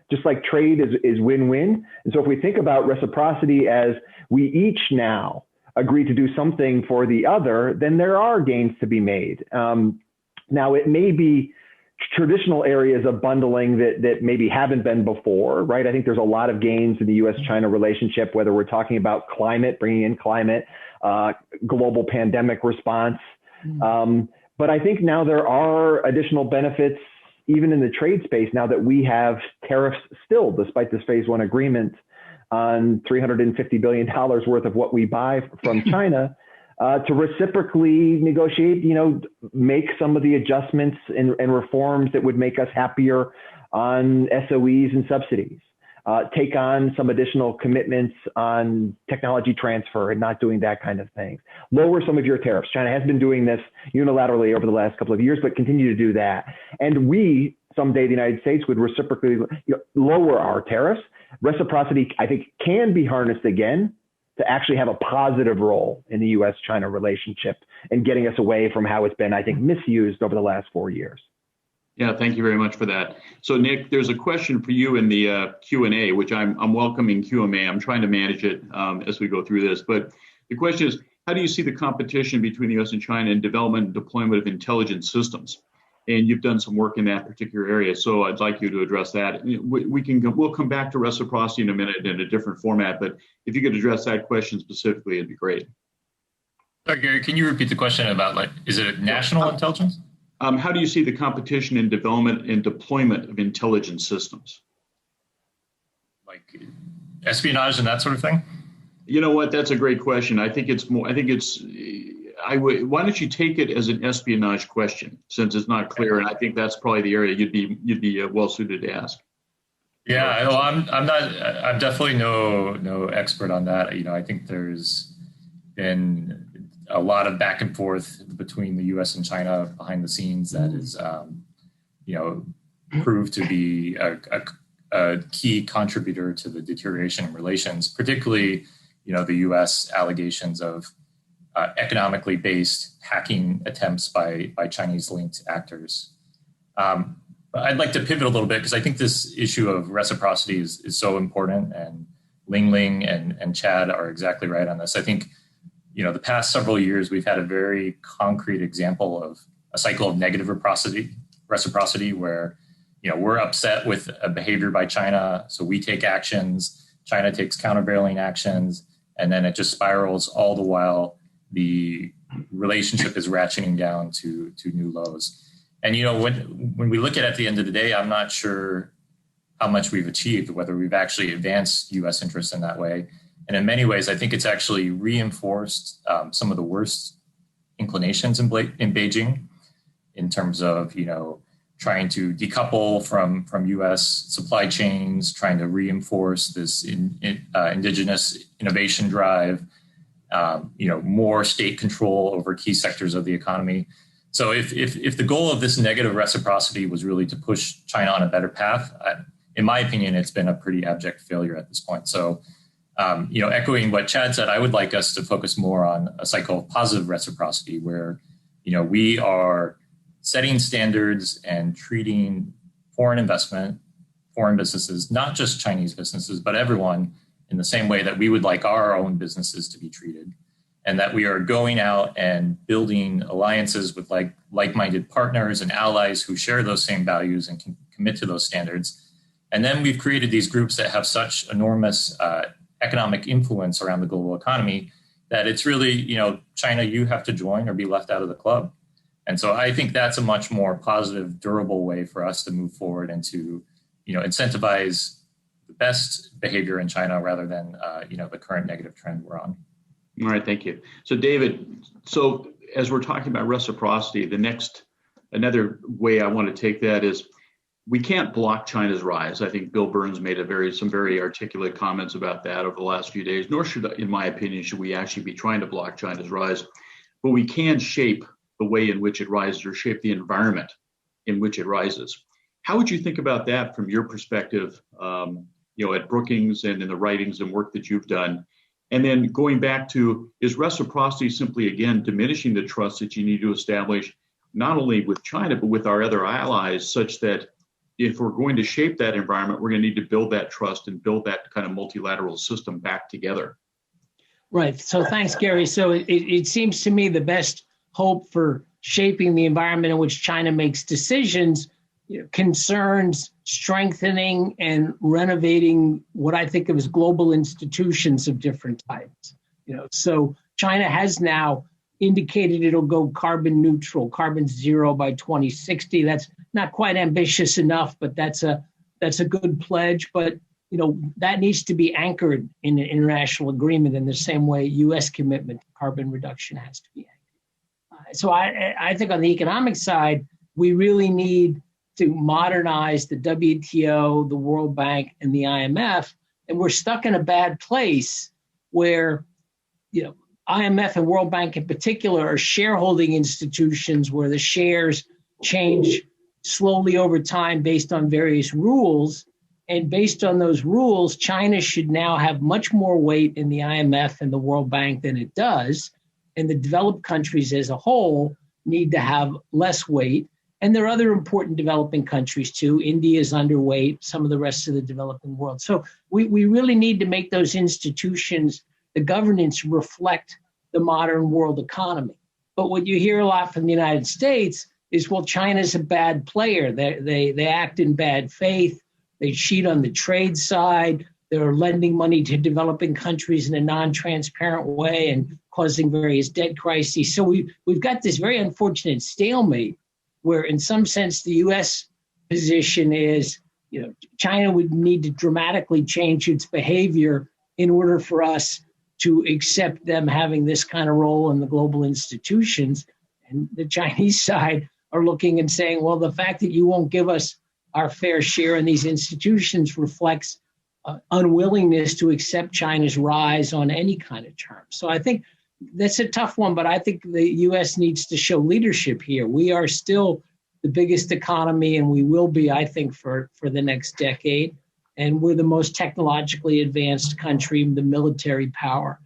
just like trade is win-win. And so if we think about reciprocity as we each now agree to do something for the other, then there are gains to be made. Now, it may be traditional areas of bundling that maybe haven't been before, right? I think there's a lot of gains in the U.S.-China relationship, whether we're talking about climate, bringing in climate, global pandemic response. But I think now there are additional benefits, even in the trade space, now that we have tariffs still, despite this phase one agreement, on $350 billion worth of what we buy from China, to reciprocally negotiate, make some of the adjustments and reforms that would make us happier on SOEs and subsidies, take on some additional commitments on technology transfer and not doing that kind of thing, lower some of your tariffs. China has been doing this unilaterally over the last couple of years, but continue to do that. And we, someday, the United States would reciprocally lower our tariffs. Reciprocity, I think, can be harnessed again to actually have a positive role in the U.S.-China relationship and getting us away from how it's been, I think, misused over the last 4 years. Yeah, thank you very much for that. So, Nick, there's a question for you in the Q&A, which I'm welcoming Q&A. I'm trying to manage it as we go through this. But the question is, how do you see the competition between the U.S. and China in development and deployment of intelligence systems? And you've done some work in that particular area, so I'd like you to address that. We'll come back to reciprocity in a minute in a different format, but if you could address that question specifically, it'd be great. Sorry, Gary, can you repeat the question about, is it national intelligence? How do you see the competition in development and deployment of intelligence systems? Like espionage and that sort of thing? You know what? That's a great question. Why don't you take it as an espionage question, since it's not clear, and I think that's probably the area you'd be well suited to ask. Yeah, well, I'm definitely no expert on that. I think there's been a lot of back and forth between the U.S. and China behind the scenes that is, proved to be a key contributor to the deterioration in relations, particularly, the U.S. allegations of economically based hacking attempts by Chinese-linked actors. I'd like to pivot a little bit because I think this issue of reciprocity is so important, and Ling and Chad are exactly right on this. I think, the past several years, we've had a very concrete example of a cycle of negative reciprocity where, we're upset with a behavior by China, so we take actions, China takes countervailing actions, and then it just spirals all the while the relationship is ratcheting down to new lows. And, when we look at the end of the day, I'm not sure how much we've achieved, whether we've actually advanced U.S. interests in that way. And in many ways, I think it's actually reinforced some of the worst inclinations in Beijing in terms of, trying to decouple from U.S. supply chains, trying to reinforce this indigenous innovation drive, more state control over key sectors of the economy. So if the goal of this negative reciprocity was really to push China on a better path, in my opinion, it's been a pretty abject failure at this point. So, echoing what Chad said, I would like us to focus more on a cycle of positive reciprocity where, we are setting standards and treating foreign investment, foreign businesses, not just Chinese businesses, but everyone in the same way that we would like our own businesses to be treated. And that we are going out and building alliances with like-minded partners and allies who share those same values and can commit to those standards. And then we've created these groups that have such enormous economic influence around the global economy that it's really, China, you have to join or be left out of the club. And so I think that's a much more positive, durable way for us to move forward and to, incentivize the best behavior in China rather than, the current negative trend we're on. All right, thank you. So David, so as we're talking about reciprocity, another way I want to take that is we can't block China's rise. I think Bill Burns made some very articulate comments about that over the last few days, nor should, in my opinion, should we actually be trying to block China's rise, but we can shape the way in which it rises or shape the environment in which it rises. How would you think about that from your perspective, at Brookings and in the writings and work that you've done? And then going back to, is reciprocity simply, again, diminishing the trust that you need to establish, not only with China, but with our other allies, such that if we're going to shape that environment, we're going to need to build that trust and build that kind of multilateral system back together? Right. So thanks, Gary. So it seems to me the best hope for shaping the environment in which China makes decisions concerns strengthening and renovating what I think of as global institutions of different types. So China has now indicated it'll go carbon neutral, carbon zero by 2060. That's not quite ambitious enough, but that's a good pledge. But that needs to be anchored in an international agreement in the same way U.S. commitment to carbon reduction has to be anchored. So I think on the economic side, we really need to modernize the WTO, the World Bank, and the IMF. And we're stuck in a bad place where, IMF and World Bank in particular are shareholding institutions where the shares change slowly over time based on various rules. And based on those rules, China should now have much more weight in the IMF and the World Bank than it does. And the developed countries as a whole need to have less weight. And there are other important developing countries too. India is underweight, some of the rest of the developing world. So we really need to make those institutions, the governance, reflect the modern world economy. But what you hear a lot from the United States is, well, China's a bad player. They act in bad faith. They cheat on the trade side. They're lending money to developing countries in a non-transparent way and causing various debt crises. So we've got this very unfortunate stalemate where in some sense the U.S. position is, China would need to dramatically change its behavior in order for us to accept them having this kind of role in the global institutions. And the Chinese side are looking and saying, well, the fact that you won't give us our fair share in these institutions reflects unwillingness to accept China's rise on any kind of terms. So I think that's a tough one, but I think the U.S. needs to show leadership here. We are still the biggest economy, and we will be, I think, for the next decade. And we're the most technologically advanced country, the military power.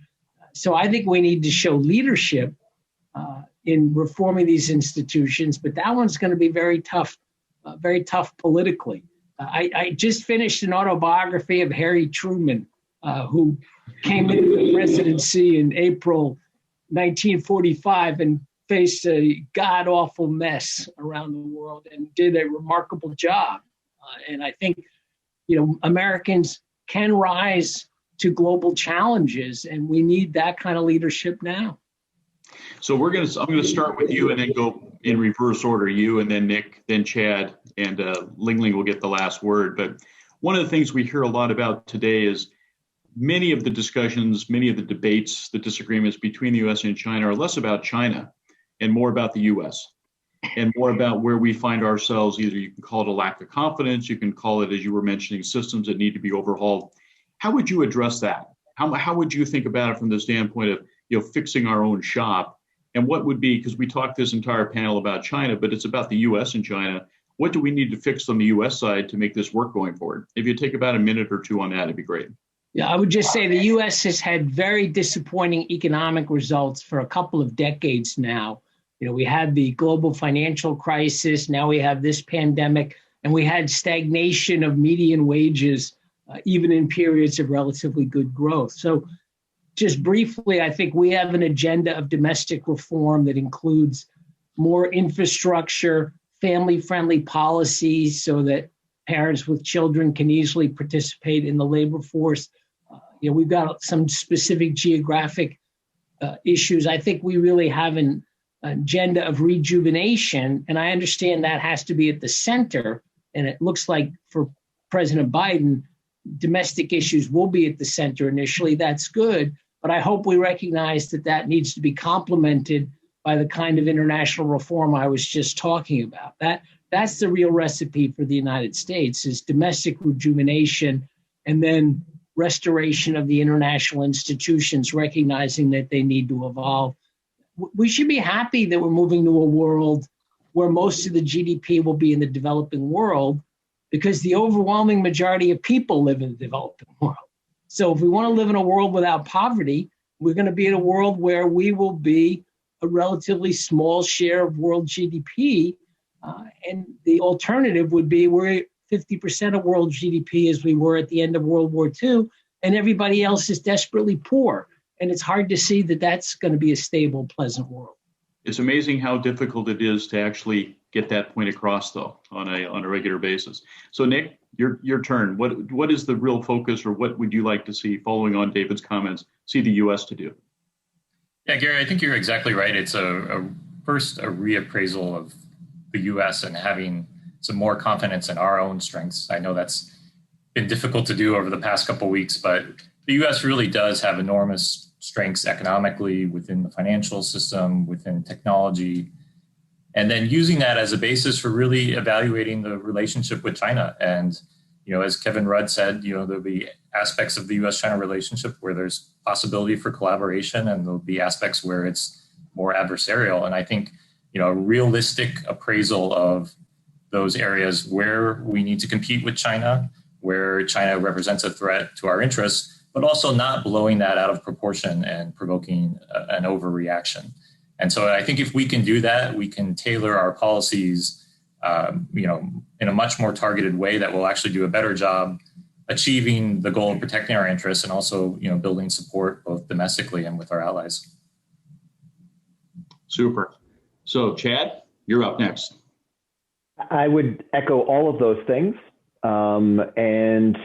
So I think we need to show leadership in reforming these institutions, but that one's going to be very tough politically. I just finished an autobiography of Harry Truman, who came into the presidency in April 1945 and faced a god-awful mess around the world and did a remarkable job. And I think, Americans can rise to global challenges, and we need that kind of leadership now. So I'm going to start with you and then go in reverse order, you and then Nick, then Chad, and Ling Ling will get the last word. But one of the things we hear a lot about today is many of the discussions, many of the debates, the disagreements between the U.S. and China are less about China and more about the U.S. and more about where we find ourselves. Either you can call it a lack of confidence, you can call it, as you were mentioning, systems that need to be overhauled. How would you address that? How would you think about it from the standpoint of fixing our own shop? And what would be, because we talked this entire panel about China, but it's about the U.S. and China. What do we need to fix on the U.S. side to make this work going forward? If you take about a minute or two on that, it'd be great. Yeah, I would just say the U.S. has had very disappointing economic results for a couple of decades now. We had the global financial crisis. Now we have this pandemic, and we had stagnation of median wages, even in periods of relatively good growth. So just briefly, I think we have an agenda of domestic reform that includes more infrastructure, family-friendly policies so that parents with children can easily participate in the labor force. We've got some specific geographic issues. I think we really have an agenda of rejuvenation, and I understand that has to be at the center, and it looks like for President Biden, domestic issues will be at the center initially. That's good. But I hope we recognize that that needs to be complemented by the kind of international reform I was just talking about. That's the real recipe for the United States, is domestic rejuvenation and then restoration of the international institutions, recognizing that they need to evolve. We should be happy that we're moving to a world where most of the GDP will be in the developing world, because the overwhelming majority of people live in the developing world. So if we want to live in a world without poverty, we're going to be in a world where we will be a relatively small share of world GDP. And the alternative would be we're 50% of world GDP as we were at the end of World War II, and everybody else is desperately poor. And it's hard to see that that's going to be a stable, pleasant world. It's amazing how difficult it is to actually get that point across, though, on a regular basis. So, Nick, your turn. What is the real focus, or what would you like to see, following on David's comments, see the U.S. to do? Yeah, Gary, I think you're exactly right. It's first a reappraisal of the U.S. and having some more confidence in our own strengths. I know that's been difficult to do over the past couple of weeks, but the U.S. really does have enormous strengths economically, within the financial system, within technology, and then using that as a basis for really evaluating the relationship with China. And, as Kevin Rudd said, there'll be aspects of the U.S.-China relationship where there's possibility for collaboration, and there'll be aspects where it's more adversarial. And I think, a realistic appraisal of those areas where we need to compete with China, where China represents a threat to our interests, but also not blowing that out of proportion and provoking an overreaction. And so I think if we can do that, we can tailor our policies, in a much more targeted way that will actually do a better job achieving the goal of protecting our interests, and also, building support both domestically and with our allies. Super. So, Chad, you're up next. I would echo all of those things, and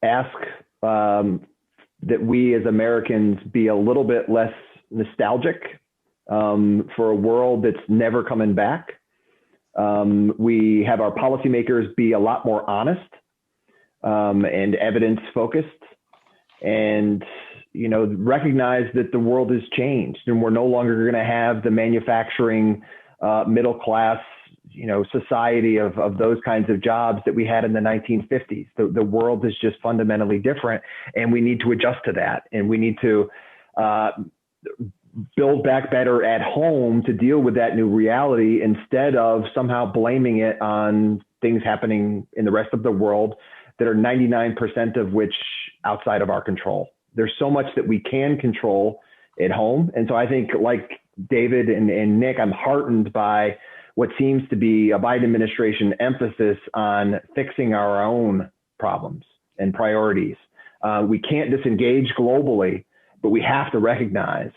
ask that we as Americans be a little bit less nostalgic for a world that's never coming back. We have our policymakers be a lot more honest and evidence focused, and recognize that the world has changed, and we're no longer going to have the manufacturing middle class society of those kinds of jobs that we had in the 1950s. The world is just fundamentally different, and we need to adjust to that, and we need to build back better at home to deal with that new reality, instead of somehow blaming it on things happening in the rest of the world that are 99% of which outside of our control. There's so much that we can control at home. And so I think, like David and Nick, I'm heartened by what seems to be a Biden administration emphasis on fixing our own problems and priorities. We can't disengage globally, but we have to recognize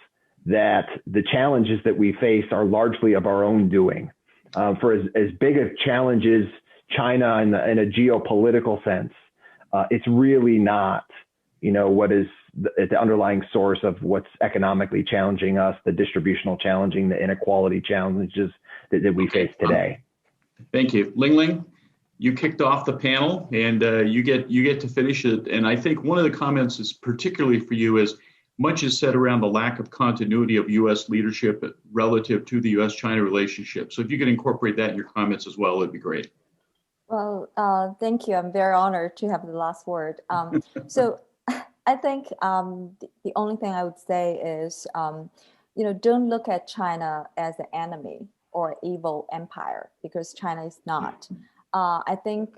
that the challenges that we face are largely of our own doing. For as big a challenge as China in a geopolitical sense, it's really not, what is the underlying source of what's economically challenging us, the distributional challenging, the inequality challenges that we face today. Thank you. Ling Ling, you kicked off the panel, and you get to finish it. And I think one of the comments is particularly for you is, much is said around the lack of continuity of U.S. leadership relative to the U.S.-China relationship. So if you could incorporate that in your comments as well, it'd be great. Well, thank you. I'm very honored to have the last word. So I think the only thing I would say is, don't look at China as an enemy or evil empire, because China is not. I think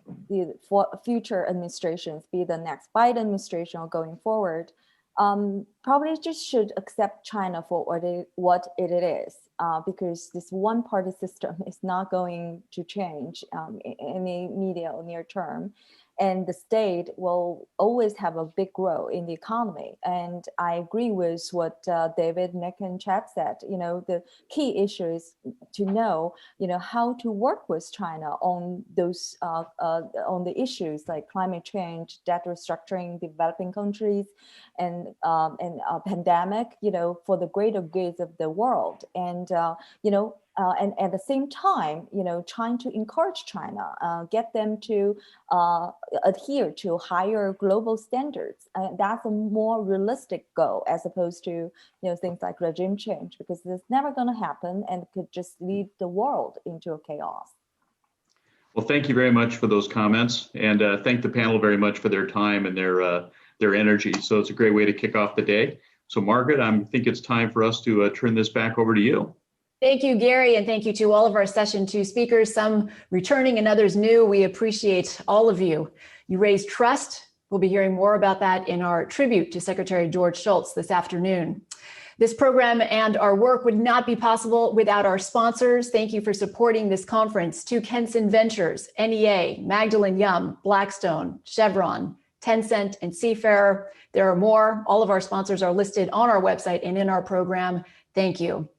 for future administrations, be the next Biden administration or going forward, probably just should accept China for what it is, because this one-party system is not going to change in the immediate or near term. And the state will always have a big role in the economy. And I agree with what David, Nick, and Chad said. The key issue is to know, how to work with China on those on the issues like climate change, debt restructuring, developing countries, and a pandemic. For the greater goods of the world. And And at the same time, trying to encourage China, get them to adhere to higher global standards. That's a more realistic goal as opposed to things like regime change, because it's never going to happen and could just lead the world into a chaos. Well, thank you very much for those comments, and thank the panel very much for their time and their energy. So it's a great way to kick off the day. So Margaret, I think it's time for us to turn this back over to you. Thank you, Gary, and thank you to all of our session 2 speakers, some returning and others new. We appreciate all of you. You raised trust. We'll be hearing more about that in our tribute to Secretary George Shultz this afternoon. This program and our work would not be possible without our sponsors. Thank you for supporting this conference to Kenson Ventures, NEA, Magdalene Yum, Blackstone, Chevron, Tencent, and Seafarer. There are more. All of our sponsors are listed on our website and in our program. Thank you.